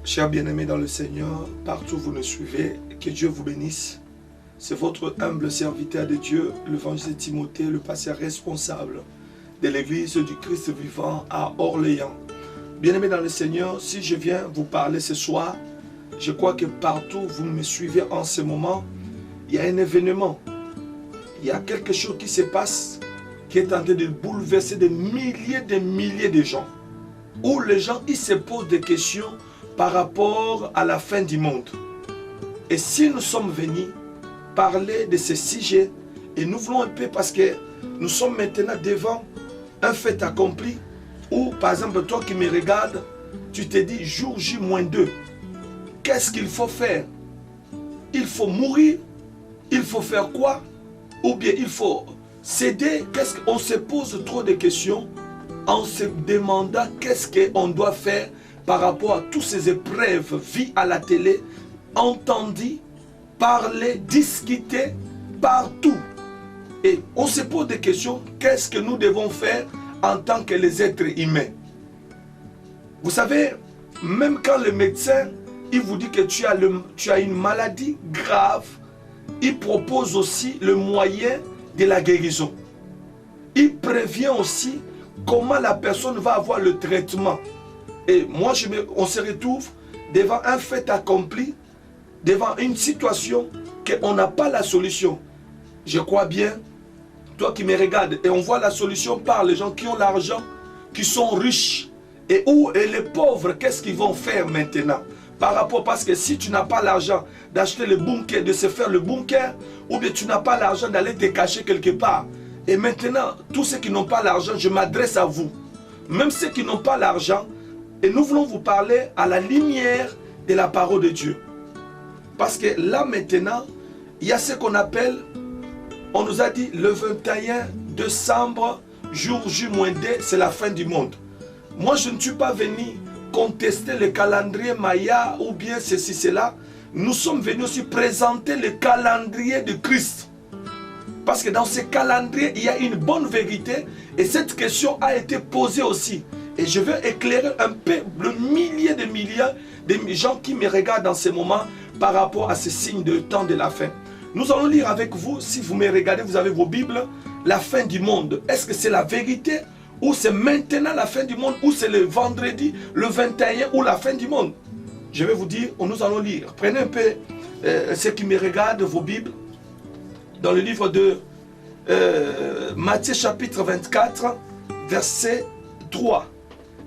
Chers bien-aimés dans le Seigneur, partout où vous nous suivez, que Dieu vous bénisse. C'est votre humble serviteur de Dieu, l'évangile Timothée, le pasteur responsable de l'église du Christ vivant à Orléans. Bien-aimés dans le Seigneur, si je viens vous parler ce soir, je crois que partout où vous me suivez en ce moment, il y a un événement. Il y a quelque chose qui se passe qui est en train de bouleverser des milliers de gens. Où les gens ils se posent des questions par rapport à la fin du monde. Et si nous sommes venus parler de ce sujet, et nous voulons un peu parce que nous sommes maintenant devant un fait accompli, où par exemple toi qui me regardes, tu te dis jour J-2, qu'est-ce qu'il faut faire? Il faut mourir? Il faut faire quoi? Ou bien il faut céder? On se pose trop de questions en se demandant qu'est-ce qu'on doit faire par rapport à toutes ces épreuves vues à la télé, entendues, parler, discuter partout. Et on se pose des questions, qu'est-ce que nous devons faire en tant que les êtres humains? Vous savez, même quand le médecin il vous dit que tu as une maladie grave, il propose aussi le moyen de la guérison. Il prévient aussi comment la personne va avoir le traitement. Et moi, on se retrouve devant un fait accompli, devant une situation qu'on n'a pas la solution. Je crois bien, toi qui me regardes, et on voit la solution par les gens qui ont l'argent, qui sont riches. Et les pauvres, qu'est-ce qu'ils vont faire maintenant? Par rapport, parce que si tu n'as pas l'argent d'acheter le bunker, de se faire le bunker, ou bien tu n'as pas l'argent d'aller te cacher quelque part. Et maintenant, tous ceux qui n'ont pas l'argent, je m'adresse à vous. Même ceux qui n'ont pas l'argent, et nous voulons vous parler à la lumière de la parole de Dieu. Parce que là maintenant, il y a ce qu'on appelle, on nous a dit le 21 décembre, jour J-2, c'est la fin du monde. Moi, je ne suis pas venu contester le calendrier Maya ou bien ceci, cela. Nous sommes venus aussi présenter le calendrier de Christ. Parce que dans ce calendrier, il y a une bonne vérité et cette question a été posée aussi. Et je veux éclairer un peu le milliers de gens qui me regardent dans ce moment par rapport à ces signes de temps de la fin. Nous allons lire avec vous, si vous me regardez, vous avez vos Bibles, la fin du monde. Est-ce que c'est la vérité ou c'est maintenant la fin du monde ou c'est le vendredi, le 21 ou la fin du monde? Je vais vous dire, nous allons lire. Prenez un peu ceux qui me regardent vos Bibles dans le livre de Matthieu chapitre 24, verset 3.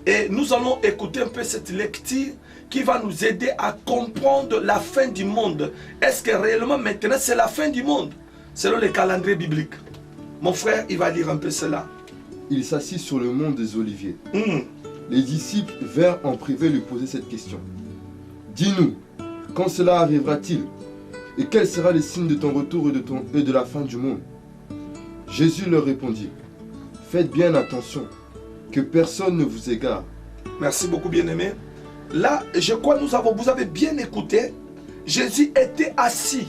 Et nous allons écouter un peu cette lecture qui va nous aider à comprendre la fin du monde. Est-ce que réellement maintenant c'est la fin du monde selon le calendrier biblique? Mon frère, il va lire un peu cela. Il s'assit sur le mont des Oliviers. Les disciples vinrent en privé lui poser cette question. Dis-nous, quand cela arrivera-t-il? Et quel sera le signe de ton retour et de la fin du monde? Jésus leur répondit. Faites bien attention, que personne ne vous égare. Merci beaucoup, bien-aimé. Là, je crois que vous avez bien écouté. Jésus était assis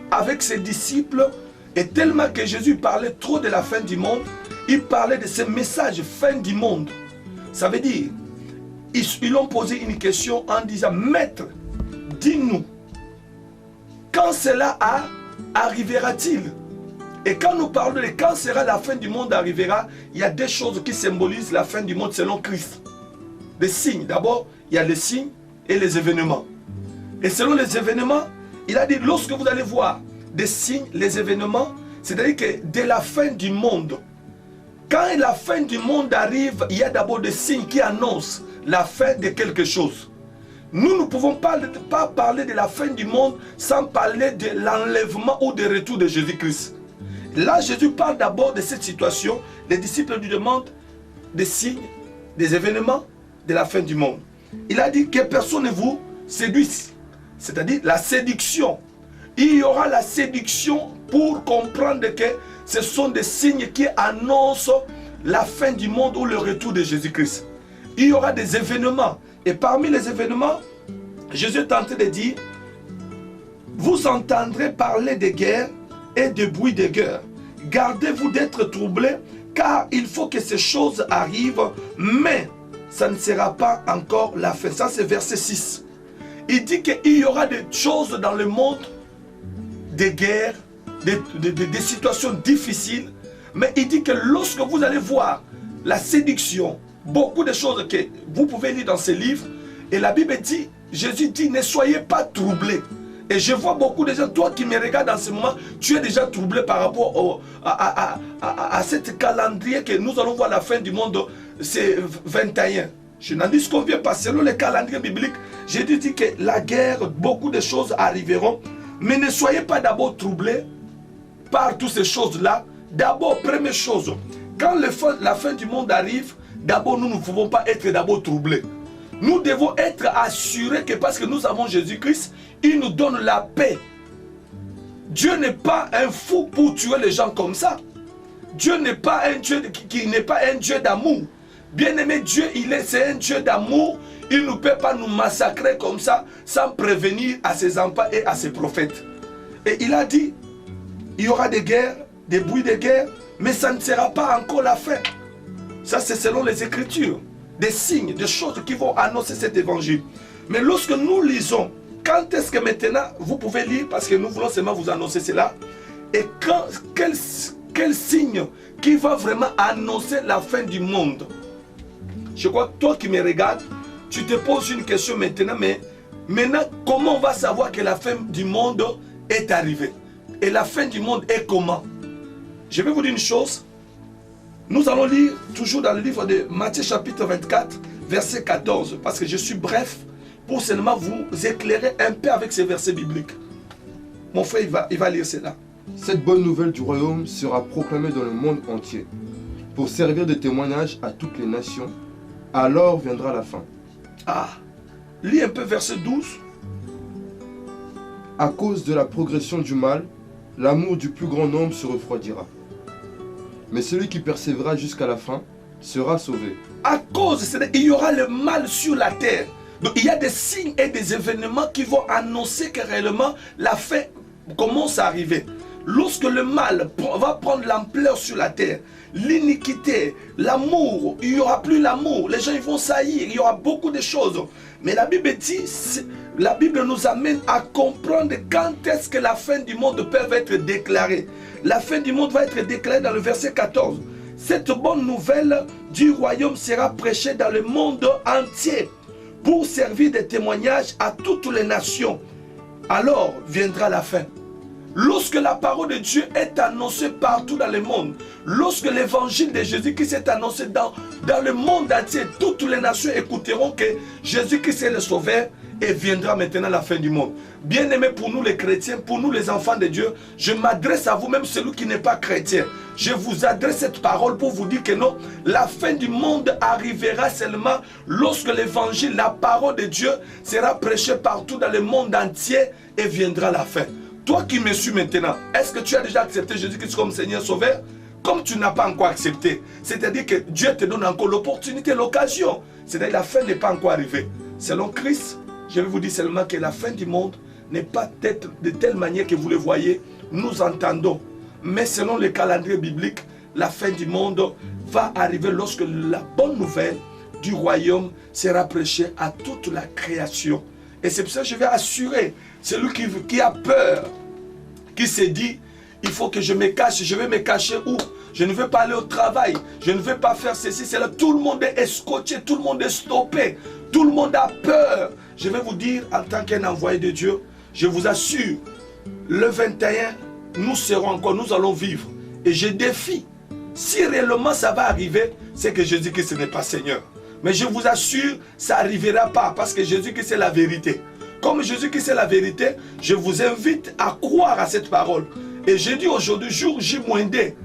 avec ses disciples et tellement que Jésus parlait trop de la fin du monde, il parlait de ce message fin du monde. Ça veut dire, ils ont posé une question en disant, Maître, dis-nous, quand cela arrivera-t-il? Et quand nous parlons de quand sera la fin du monde arrivera, il y a des choses qui symbolisent la fin du monde selon Christ. Des signes. D'abord, il y a les signes et les événements. Et selon les événements, il a dit, lorsque vous allez voir des signes, les événements, c'est-à-dire que dès la fin du monde, quand la fin du monde arrive, il y a d'abord des signes qui annoncent la fin de quelque chose. Nous ne pouvons pas parler de la fin du monde sans parler de l'enlèvement ou du retour de Jésus-Christ. Là, Jésus parle d'abord de cette situation. Les disciples lui demandent des signes, des événements de la fin du monde. Il a dit que personne ne vous séduise. C'est-à-dire la séduction. Il y aura la séduction pour comprendre que ce sont des signes qui annoncent la fin du monde ou le retour de Jésus-Christ. Il y aura des événements. Et parmi les événements, Jésus est en train de dire, vous entendrez parler de guerre et de bruit de guerre. Gardez-vous d'être troublés, car il faut que ces choses arrivent, mais ça ne sera pas encore la fin. Ça, c'est verset 6. Il dit qu'il y aura des choses dans le monde, des guerres, des situations difficiles. Mais il dit que lorsque vous allez voir la séduction, beaucoup de choses que vous pouvez lire dans ces livres, et la Bible dit, Jésus dit, ne soyez pas troublés. Et je vois beaucoup de gens, toi qui me regardes dans ce moment, tu es déjà troublé par rapport à cette calendrier que nous allons voir la fin du monde, c'est 21. Je n'en dis qu'on vient pas, selon le calendrier biblique, Jésus dit que la guerre, beaucoup de choses arriveront, mais ne soyez pas d'abord troublés par toutes ces choses-là. D'abord, première chose, quand la fin du monde arrive, d'abord nous ne pouvons pas être d'abord troublés. Nous devons être assurés que parce que nous avons Jésus-Christ, il nous donne la paix. Dieu n'est pas un fou pour tuer les gens comme ça. Dieu n'est pas un Dieu qui n'est pas un Dieu d'amour. Bien-aimé, Dieu, c'est un Dieu d'amour. Il ne peut pas nous massacrer comme ça sans prévenir à ses enfants et à ses prophètes. Et il a dit, il y aura des guerres, des bruits de guerre, mais ça ne sera pas encore la fin. Ça, c'est selon les Écritures. Des signes, des choses qui vont annoncer cet évangile. Mais lorsque nous lisons, quand est-ce que maintenant, vous pouvez lire, parce que nous voulons seulement vous annoncer cela, et quel signe qui va vraiment annoncer la fin du monde? Je crois que toi qui me regardes, tu te poses une question maintenant, mais maintenant, comment on va savoir que la fin du monde est arrivée? Et la fin du monde est comment? Je vais vous dire une chose. Nous allons lire toujours dans le livre de Matthieu chapitre 24, verset 14, parce que je suis bref pour seulement vous éclairer un peu avec ces versets bibliques. Mon frère, il va lire cela. Cette bonne nouvelle du royaume sera proclamée dans le monde entier, pour servir de témoignage à toutes les nations. Alors viendra la fin. Ah, lis un peu verset 12. À cause de la progression du mal, l'amour du plus grand nombre se refroidira. Mais celui qui persévérera jusqu'à la fin sera sauvé. À cause, il y aura le mal sur la terre. Donc il y a des signes et des événements qui vont annoncer que réellement la fin commence à arriver. Lorsque le mal va prendre l'ampleur sur la terre, l'iniquité, l'amour, il n'y aura plus l'amour, les gens ils vont saillir, il y aura beaucoup de choses. Mais la Bible dit, la Bible nous amène à comprendre quand est-ce que la fin du monde peut être déclarée. La fin du monde va être déclarée dans le verset 14. Cette bonne nouvelle du royaume sera prêchée dans le monde entier pour servir de témoignage à toutes les nations. Alors viendra la fin. Lorsque la parole de Dieu est annoncée partout dans le monde, lorsque l'évangile de Jésus-Christ est annoncé dans le monde entier, toutes les nations écouteront que Jésus-Christ est le sauveur et viendra maintenant la fin du monde. Bien-aimés, pour nous les chrétiens, pour nous les enfants de Dieu, je m'adresse à vous, même celui qui n'est pas chrétien. Je vous adresse cette parole pour vous dire que non, la fin du monde arrivera seulement lorsque l'évangile, la parole de Dieu sera prêchée partout dans le monde entier et viendra la fin. Toi qui me suis maintenant, est-ce que tu as déjà accepté Jésus-Christ comme Seigneur Sauveur? Comme tu n'as pas encore accepté, c'est-à-dire que Dieu te donne encore l'opportunité, l'occasion. C'est-à-dire que la fin n'est pas encore arrivée. Selon Christ, je vais vous dire seulement que la fin du monde n'est pas de telle manière que vous le voyez, nous entendons. Mais selon le calendrier biblique, la fin du monde va arriver lorsque la bonne nouvelle du royaume sera prêchée à toute la création. Et c'est pour ça que je vais assurer celui qui a peur, qui se dit, il faut que je me cache, je vais me cacher où? Je ne veux pas aller au travail, je ne veux pas faire ceci, cela. Tout le monde est scotché, tout le monde est stoppé, tout le monde a peur. Je vais vous dire, en tant qu'un envoyé de Dieu, je vous assure, le 21, nous serons encore, nous allons vivre. Et je défie, si réellement ça va arriver, c'est que Jésus-Christ n'est pas Seigneur. Mais je vous assure, ça n'arrivera pas parce que Jésus-Christ est la vérité. Comme Jésus-Christ est la vérité, je vous invite à croire à cette parole. Et j'ai dit aujourd'hui, jour J-D.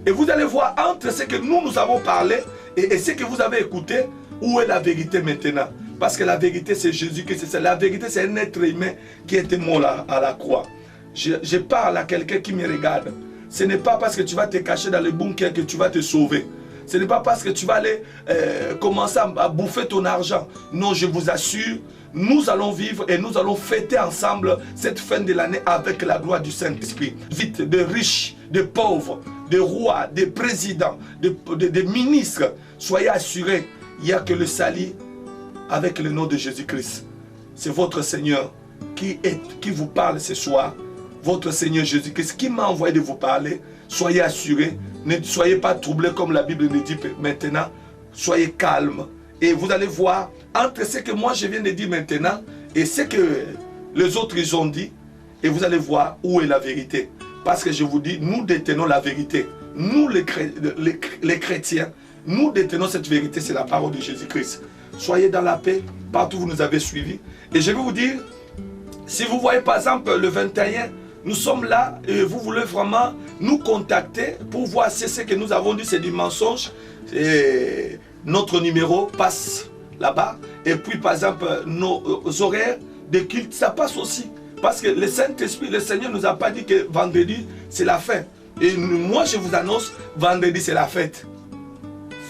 Et vous allez voir entre ce que nous avons parlé et ce que vous avez écouté, où est la vérité maintenant. Parce que la vérité, c'est Jésus-Christ. La vérité, c'est un être humain qui était mort à la croix. Je parle à quelqu'un qui me regarde. Ce n'est pas parce que tu vas te cacher dans le bunker que tu vas te sauver. Ce n'est pas parce que tu vas aller commencer à bouffer ton argent. Non, je vous assure, nous allons vivre et nous allons fêter ensemble cette fin de l'année avec la gloire du Saint-Esprit. Vite, de riches, de pauvres, de rois, de présidents, de ministres. Soyez assurés, il n'y a que le salut avec le nom de Jésus-Christ. c'est votre Seigneur qui vous parle ce soir. Votre Seigneur Jésus-Christ qui m'a envoyé de vous parler. Soyez assurés, ne soyez pas troublés comme la Bible nous dit maintenant. Soyez calmes. Et vous allez voir, entre ce que moi je viens de dire maintenant et ce que les autres ils ont dit, et vous allez voir où est la vérité. Parce que je vous dis, nous détenons la vérité. Nous les chrétiens, nous détenons cette vérité, c'est la parole de Jésus-Christ. Soyez dans la paix, partout où vous nous avez suivis. Et je vais vous dire, si vous voyez par exemple le 21, nous sommes là et vous voulez vraiment nous contacter pour voir si ce que nous avons dit c'est du mensonge. Et notre numéro passe là-bas. Et puis par exemple nos horaires de culte, ça passe aussi. Parce que le Saint-Esprit, le Seigneur ne nous a pas dit que vendredi c'est la fin. Et moi je vous annonce, vendredi c'est la fête.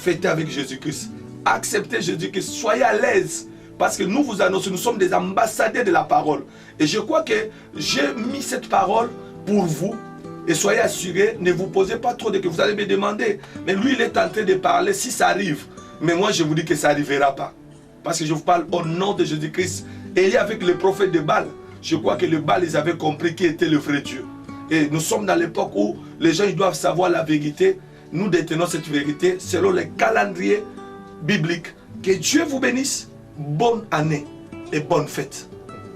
Fêtez avec Jésus-Christ. Acceptez Jésus-Christ. Soyez à l'aise. Parce que nous vous annonçons, nous sommes des ambassadeurs de la parole. Et je crois que j'ai mis cette parole pour vous. Et soyez assurés, ne vous posez pas trop de que vous allez me demander. Mais lui, il est en train de parler si ça arrive. Mais moi, je vous dis que ça n'arrivera pas. Parce que je vous parle au nom de Jésus-Christ. Et il y a avec le prophète de Baal. Je crois que le Baal, ils avaient compris qui était le vrai Dieu. Et nous sommes dans l'époque où les gens ils doivent savoir la vérité. Nous détenons cette vérité selon le calendrier biblique. Que Dieu vous bénisse. Bonne année et bonne fête.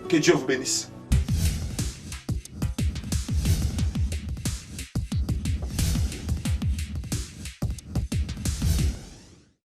Que Dieu vous bénisse.